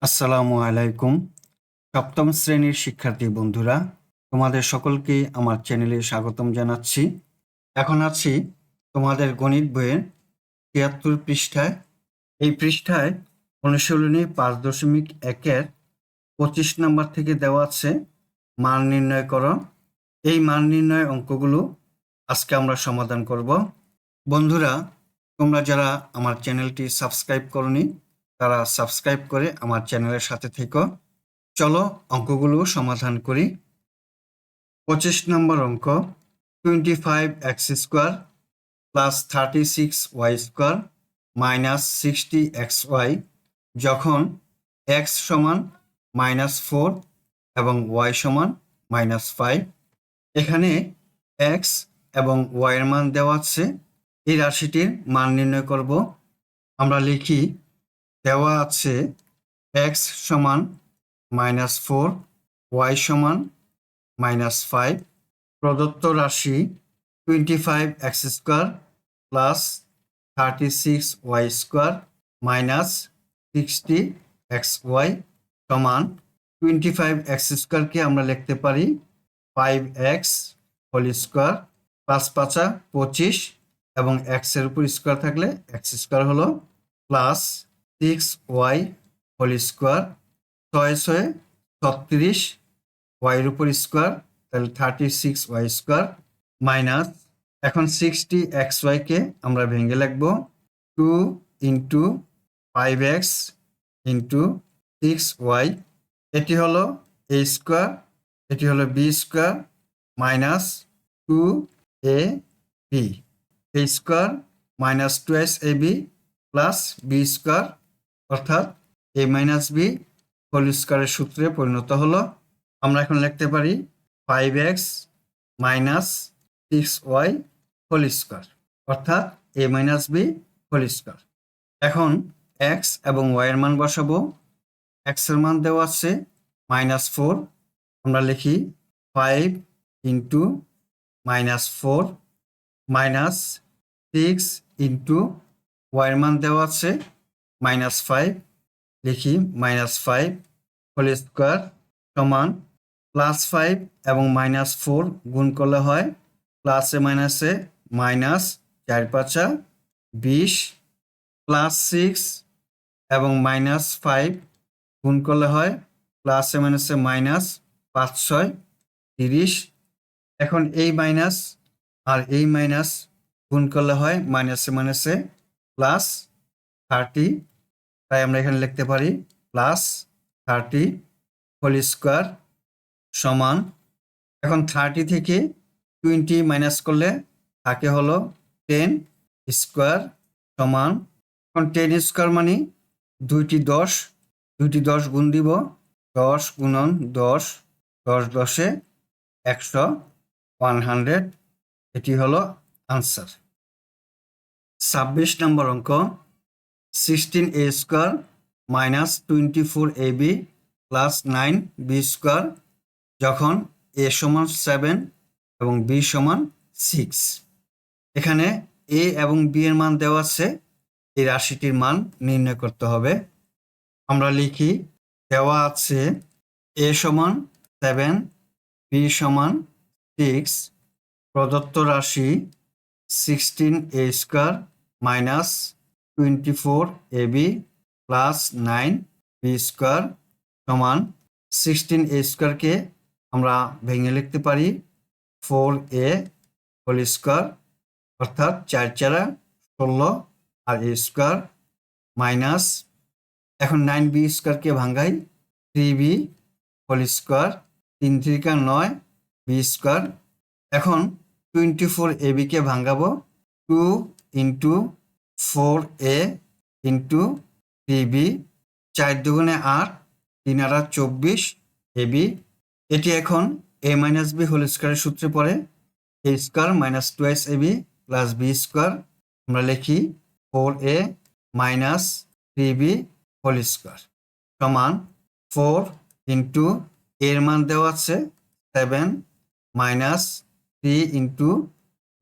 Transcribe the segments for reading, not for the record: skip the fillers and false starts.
আসসালামু আলাইকুম। সপ্তম শ্রেণীর শিক্ষার্থী বন্ধুরা, তোমাদের সকলকেই আমার চ্যানেলে স্বাগতম জানাচ্ছি। এখন আছি তোমাদের গণিত বইয়ের ৭৩ পৃষ্ঠায়। এই পৃষ্ঠায় অনুশীলনী ৫.১-এর ২৫ নম্বর থেকে দেওয়া আছে মান নির্ণয় করো। এই মান নির্ণয় অঙ্কগুলো আজকে আমরা সমাধান করব। বন্ধুরা, তোমরা যারা আমার চ্যানেলটি সাবস্ক্রাইব করনি তারা সাবস্ক্রাইব করে আমার চ্যানেলের সাথে থেকো। চলো অঙ্কগুলো সমাধান করি। ২৫ নম্বর অঙ্ক, 25x² plus 36y² minus 60xy যখন x সমান -4 এবং y সমান -5। এখানে x এবং y এর মান দেওয়া আছে। এই রাশিটির মান নির্ণয় করব। আমরা লিখি, দেওয়া আছে x সমান -4, y সমান -5। প্রদত্ত রাশি 25x² plus 36y² minus 60xy সমান 25x² আমরা লিখতে পারি 5x হোল স্কোয়ার, 5 5 25 এবং x এর উপর স্কোয়ার থাকলে x² হলো, plus 6y whole square, 6 36 y এর উপর স্কোয়ার তাহলে 36y² মাইনাস, এখন 60xy কে আমরা ভেঙে লিখব 2 ইন্টু 5x ইন্টু 6y। এটি হলো a স্কোয়ার, এটি হলো b square minus 2ab, a square minus 2ab plus b square অর্থাৎ a মাইনাস b হোল স্কোয়ারের সূত্রে পরিণত হলো। আমরা এখন লিখতে পারি 5x minus 6y whole square অর্থাৎ a minus b whole square. এখন x এবং y এর মান বসাবো। x এর মান দেওয়া আছে -4, আমরা লিখি 5 ইন্টু -4 মাইনাস 6 ইন্টু y এর মান দেওয়া আছে -5, লিখি -5 হোল স্কোয়ার সমান +5 এবং -4 গুণ করলে হয় প্লাসে মাইনাসে মাইনাস 4 5 20, +6 এবং -5 গুণ করলে হয় প্লাসে মাইনাসে মাইনাস 5 6 30। এখন এই মাইনাস আর এই মাইনাস গুণ করলে হয় মাইনাসে মাইনাসে +30, তাই আমরা এখানে লিখতে পারি +30 হোল স্কোয়ার সমান, এখন 30 থেকে 20 মাইনাস করলে থাকে হলো 10 স্কোয়ার সমান, এখন 10 স্কোয়ার মানে দুইটি 10 গুণ দিব, 10 গুণন 10, 10 10 100, 100। এটি হলো আনসার। 26 নম্বর অঙ্ক, 16a² minus 24ab plus 9b² যখন a সমান 7 এবং b সমান 6। এখানে a এবং b এর মান দেওয়া আছে, এই রাশিটির মান নির্ণয় করতে হবে। আমরা লিখি, দেওয়া আছে a সমান 7, b সমান 6, প্রদত্ত রাশি 16a² minus 24ab plus 9b² সমান 16a² কে আমরা ভেঙে লিখতে পারি 4a হোল স্কোয়ার অর্থাৎ 4 4 16 আর a স্কোয়ার মাইনাস, এখন 9b² কে ভাঙাই 3b হোল স্কোয়ার, 3 3 9 b²। এখন 24ab কে ভাঙাবো 2 ইন্টু 4a ইন্টু 3b, 4 দুগুণে 8, 3 আর 24 ab। এটি এখন a মাইনাস b হোল স্কোয়ারের সূত্রে পড়ে a square minus 2ab plus b², আমরা লিখি 4a minus 3b whole square সমান 4 ইন্টু এর মান দেওয়া আছে 7 মাইনাস 3 ইন্টু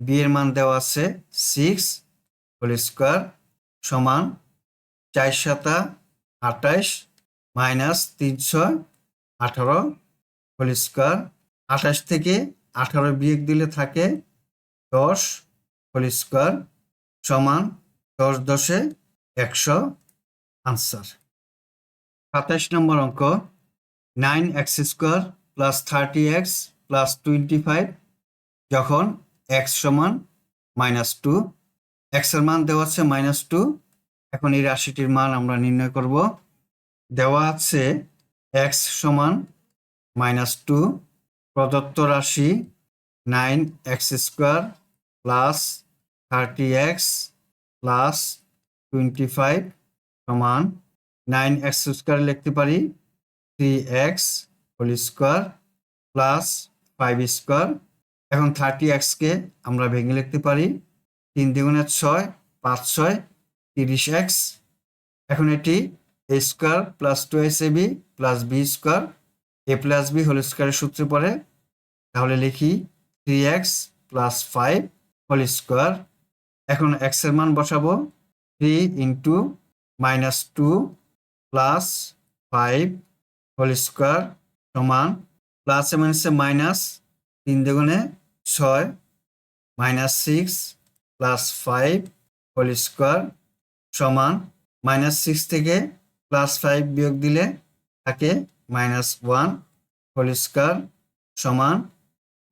বি এর মান দেওয়া আছে 6 হোল স্কোয়ার সমান 4 7 28 মাইনাস 318 হোল স্কোয়ার। 28 থেকে 18 বিয়োগ দিলে থাকে 10 হোল স্কোয়ার সমান 10 10 100 আনসার। 27 নম্বর অঙ্ক 9x square plus 30x plus 25 যখন x সমান -2, x এর মান দেওয়া আছে -2। এখন এই রাশিটির মান আমরা নির্ণয় করব। দেওয়া আছে x সমান -2, প্রদত্ত রাশি 9x square plus 30x plus 25 সমান 9x স্কোয়ার লিখতে পারি 3x whole square plus 5 square. এখন 30x কে আমরা ভেঙে লিখতে পারি 3 দ্বিগুণে 6, 5 6 30x। এখন এটি a square plus 2ab plus b square a plus b whole স্কোয়ারের সূত্রে পড়ে। তাহলে লিখি 3x প্লাস 5 হোল স্কোয়ার। এখন x এর মান বসাবো 3 ইন্টু -2 প্লাস 5 হোল স্কোয়ার সমান প্লাসে মাইনাসে মাইনাস 3 দ্বিগুণে 6 -6 প্লাস 5 হোল স্কোয়ার সমান -6 থেকে +5 বিয়োগ দিলে থাকে -1 হোল স্কোয়ার সমান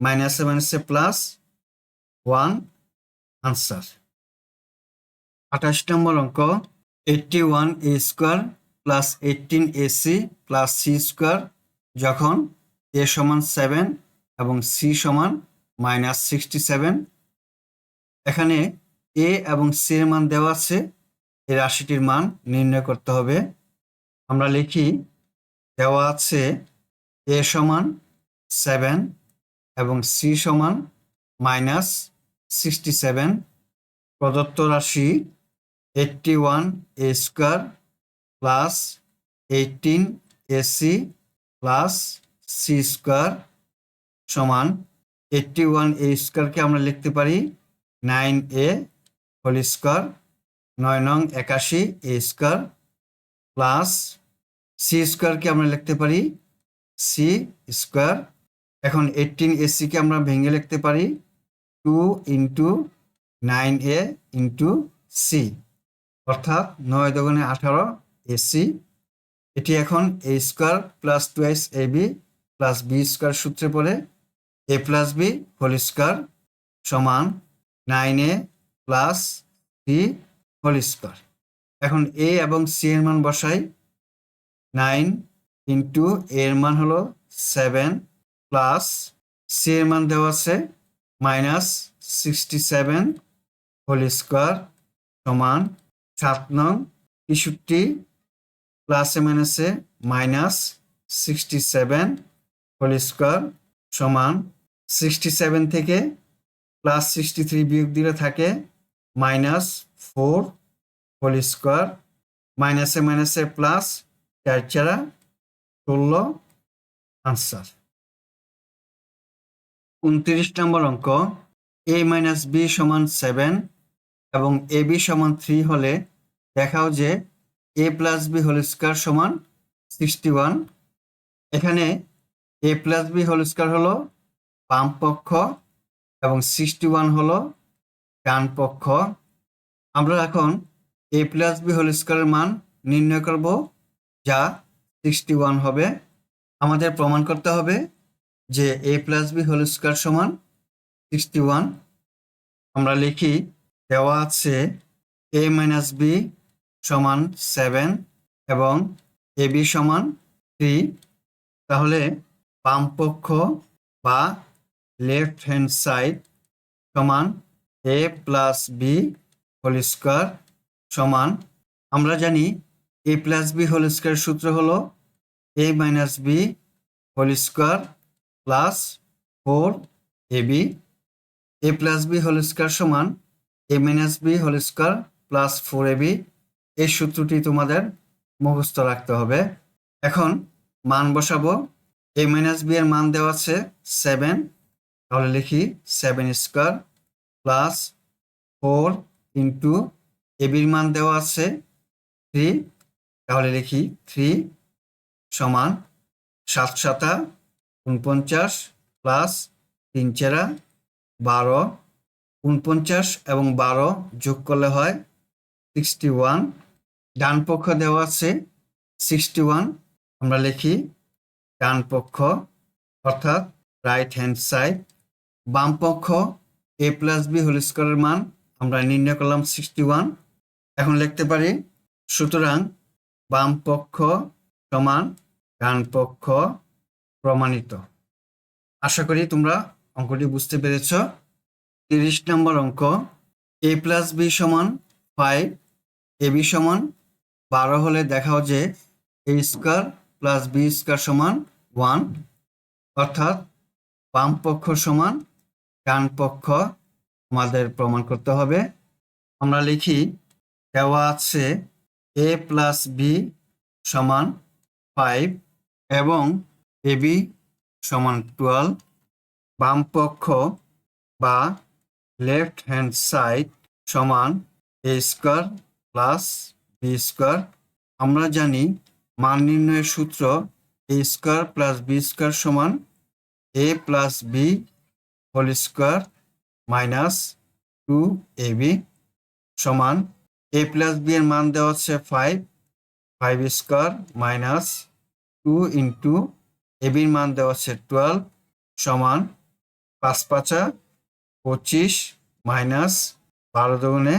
মাইনাসে মাইনাসে +1 আনসার। 28 নম্বর অঙ্ক 81a square plus 18ac plus c square যখন a সমান 7 এবং c সমান -67। এখানে a এবং c এর মান দেওয়া আছে, এই রাশিটির মান নির্ণয় করতে হবে। আমরা লিখি দেওয়া আছে a সমান 7 এবং c সমান -67। প্রদত্ত রাশি 81a square plus 18ac plus c square সমান 81a স্কোয়ারকে আমরা লিখতে পারি 9a হোল স্কোয়ার 9 নং 81 a স্কোয়ার প্লাস c স্কোয়ারকে আমরা লিখতে পারি c স্কোয়ার। এখন 18ac কে আমরা ভেঙে লিখতে পারি 2 ইন্টু 9a ইন্টু c অর্থাৎ 9 দুগুণে 18 ac। এটি এখন a square plus 2ab plus b square সূত্রে পড়ে a plus b whole square সমান 9a plus c whole square. এখন a এবং c এর মান বসাই 9 ইন্টু a এর মান হলো 7 প্লাস c এর মান দেওয়া আছে -67 হোল স্কোয়ার সমান 7 নং 63 প্লাসে মাইনাসে -67 হোল স্কোয়ার সমান 67 থেকে +63 বিয়োগ দিলে থাকে -4 হোল স্কোয়ার মাইনাসে মাইনাসে প্লাস 4 4 16 আনসার। 29 নম্বর অঙ্ক a - b সমান 7 এবং ab সমান 3 হলে দেখাও যে a plus b whole square সমান 61। এখানে a plus b whole square হলো বাম পক্ষ এবং 61 হলো ডান পক্ষ। আমরা এখন a প্লাস b হোল স্কোয়ারের মান নির্ণয় করব যা 61 হবে। আমাদের প্রমাণ করতে হবে যে a plus b whole square সমান 61। আমরা লিখি দেওয়া আছে a মাইনাস b সমান 7 এবং ab সমান 3। তাহলে বাম পক্ষ বা লেফট হ্যান্ড সাইড সমান a plus b whole square সমান, আমরা জানি a plus b whole square সূত্র হলো a minus b whole square plus 4ab। a plus b whole square সমান a minus b whole square plus 4ab। এই সূত্রটি তোমাদের মুখস্থ রাখতে হবে। এখন মান বসাবো। a মাইনাস b এর মান দেওয়া আছে 7, তাহলে লিখি 7 স্কোয়ার প্লাস 4 ইন্টু ab এর মান দেওয়া আছে 3, তাহলে লিখি 3 সমান 7 সাতা 49 প্লাস 3 চেরা 12, 49 এবং 12 যোগ করলে হয় 61। ডান পক্ষ দেওয়া আছে 61, আমরা লিখি ডান পক্ষ অর্থাৎ রাইট হ্যান্ড সাইড। বাম পক্ষ a প্লাস বি হোল স্কোয়ারের মান আমরা নির্ণয় করলাম 61। এখন লিখতে পারি সুতরাং বাম পক্ষ সমান ডান পক্ষ প্রমাণিত। আশা করি তোমরা অঙ্কটি বুঝতে পেরেছ। 30 নম্বর অঙ্ক, a প্লাস বি সমান 5, ab সমান 12 হলে দেখাও যে a square plus B square সমান 1, অর্থাৎ বাম পক্ষ সমান ডান পক্ষ আমাদের প্রমাণ করতে হবে। আমরা লিখি দেওয়া আছে a প্লাস বি সমান 5 এবং ab সমান 12। বাম পক্ষ বা লেফট হ্যান্ড সাইড সমান a square plus B square. আমরা জানি মান নির্ণয়ের সূত্র a square plus B square সমান a plus B whole square minus 2ab সমান a প্লাস বি এর মান দেওয়া হচ্ছে 5 স্কোয়ার মাইনাস 2 ইন্টু ab এর মান দেওয়া হচ্ছে 12 সমান 5 5 25 মাইনাস 12 দুগুণে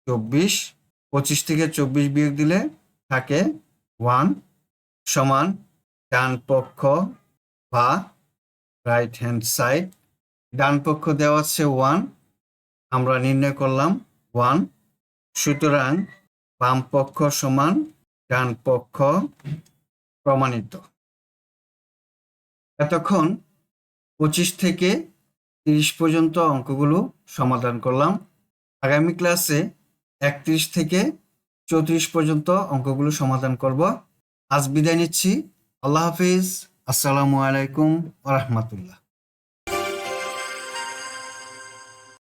24, 25 থেকে 24 বিয়োগ দিলে থাকে 1 সমান ডান পক্ষ বা রাইট হ্যান্ড সাইড। ডান পক্ষ দেওয়া আছে 1, আমরা নির্ণয় করলাম 1, সুতরাং বাম পক্ষ সমান ডান পক্ষ প্রমাণিত। এতক্ষণ 25 থেকে 30 পর্যন্ত অঙ্কগুলো সমাধান করলাম। আগামী ক্লাসে 31 থেকে 34 পর্যন্ত অঙ্কগুলো সমাধান করব। আজ বিদায় নিচ্ছি। আল্লাহ হাফিজ। আসসালামু আলাইকুম ওয়া রাহমাতুল্লাহ।